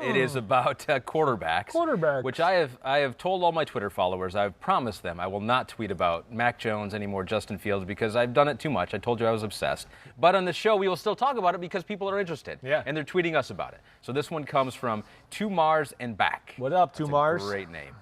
It is about quarterbacks. Which I have told all my Twitter followers, I've promised them I will not tweet about Mac Jones anymore, Justin Fields, because I've done it too much. I told you I was obsessed. But on the show, we will still talk about it because people are interested. Yeah. And they're tweeting us about it. So this one comes from To Mars and Back. What up, To Mars? Great name.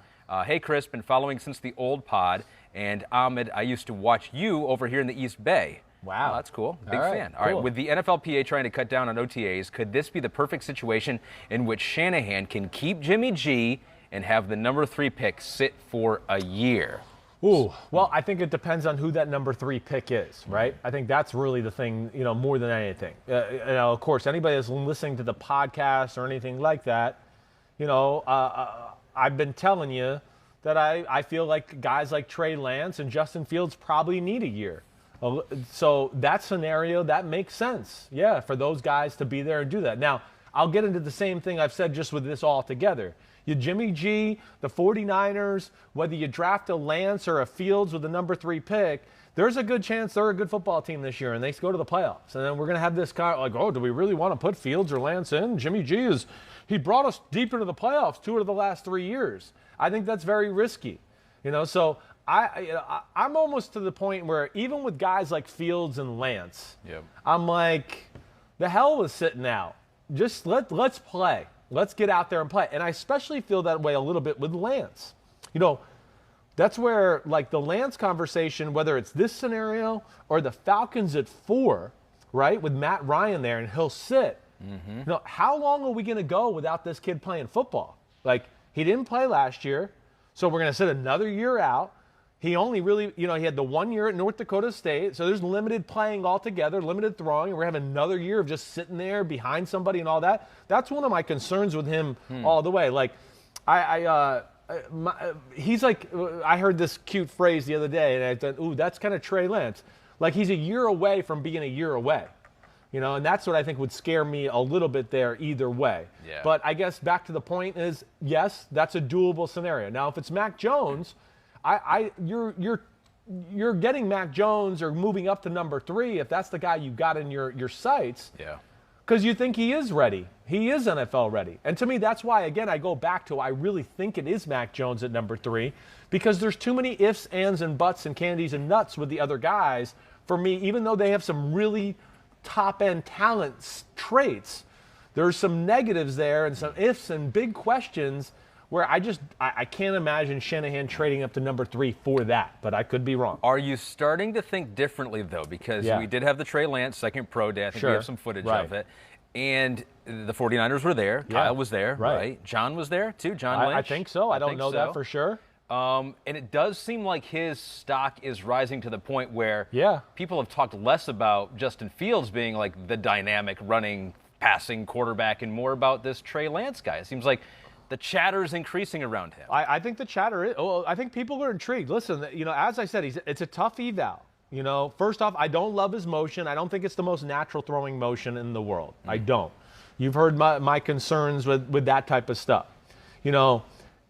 Hey, Chris, been following since the old pod. And Ahmed, I used to watch you over here in the East Bay. Wow. Oh, that's cool. Big fan. Cool. All right, with the NFLPA trying to cut down on OTAs, could this be the perfect situation in which Shanahan can keep Jimmy G and have the number 3 pick sit for a year? Ooh, well, I think it depends on who that number 3 pick is, right? I think that's really the thing, more than anything. Of course, anybody that's listening to the podcast or anything like that, I've been telling you that I feel like guys like Trey Lance and Justin Fields probably need a year. So that scenario, that makes sense. Yeah, for those guys to be there and do that. Now, I'll get into the same thing I've said just with this all together. You Jimmy G, the 49ers, whether you draft a Lance or a Fields with the number 3 pick, there's a good chance they're a good football team this year and they go to the playoffs. And then we're going to have this kind of like, oh, do we really want to put Fields or Lance in? Jimmy G he brought us deep into the playoffs 2 of the last 3 years. I think that's very risky. So I'm almost to the point where even with guys like Fields and Lance, I'm like, the hell with sitting out. Just let's play. Let's get out there and play. And I especially feel that way a little bit with Lance. That's where, like, the Lance conversation, whether it's this scenario or the Falcons at 4, right, with Matt Ryan there, and he'll sit. Mm-hmm. How long are we going to go without this kid playing football? Like, he didn't play last year, so we're going to sit another year out. He only really, he had the 1 year at North Dakota State, so there's limited playing altogether, limited throwing, and we're having another year of just sitting there behind somebody and all that. That's one of my concerns with him all the way. Like, he's like, I heard this cute phrase the other day, and I thought, ooh, that's kind of Trey Lance. Like, he's a year away from being a year away. And that's what I think would scare me a little bit there either way. Yeah. But I guess back to the point is, yes, that's a doable scenario. Now, if it's Mac Jones, you're getting Mac Jones or moving up to number 3 if that's the guy you got in your sights. Yeah. Because you think he is ready. He is NFL ready. And to me, that's why, again, I go back to I really think it is Mac Jones at number 3 because there's too many ifs, ands, and buts and candies and nuts with the other guys for me, even though they have some really top-end talent traits. There's some negatives there and some ifs and big questions where I can't imagine Shanahan trading up to number 3 for that, but I could be wrong. Are you starting to think differently, though? Because we did have the Trey Lance second pro day. I think we have some footage of it. And the 49ers were there. Kyle was there, right? John was there, too, John Lynch. I think so. I don't know that for sure. And it does seem like his stock is rising to the point where people have talked less about Justin Fields being like the dynamic running, passing quarterback and more about this Trey Lance guy. It seems like the chatter is increasing around him. I think the chatter is. Oh, I think people are intrigued. Listen, as I said, it's a tough eval. First off, I don't love his motion. I don't think it's the most natural throwing motion in the world. I don't. You've heard my concerns with that type of stuff.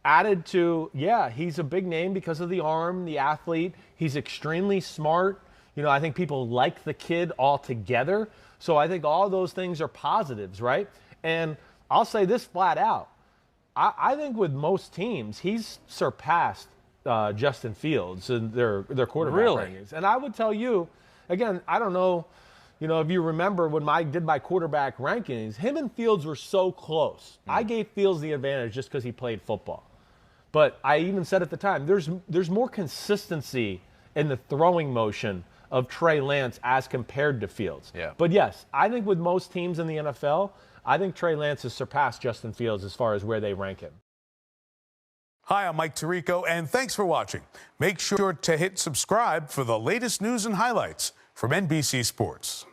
Added to, he's a big name because of the arm, the athlete. He's extremely smart. I think people like the kid altogether. So I think all those things are positives, right? And I'll say this flat out. I think with most teams, he's surpassed Justin Fields in their quarterback rankings. And I would tell you, again, I don't know, if you remember when I did my quarterback rankings, him and Fields were so close. I gave Fields the advantage just because he played football. But I even said at the time, there's more consistency in the throwing motion of Trey Lance as compared to Fields. Yeah. But yes, I think with most teams in the NFL, I think Trey Lance has surpassed Justin Fields as far as where they rank him. Hi, I'm Mike Tirico, and thanks for watching. Make sure to hit subscribe for the latest news and highlights from NBC Sports.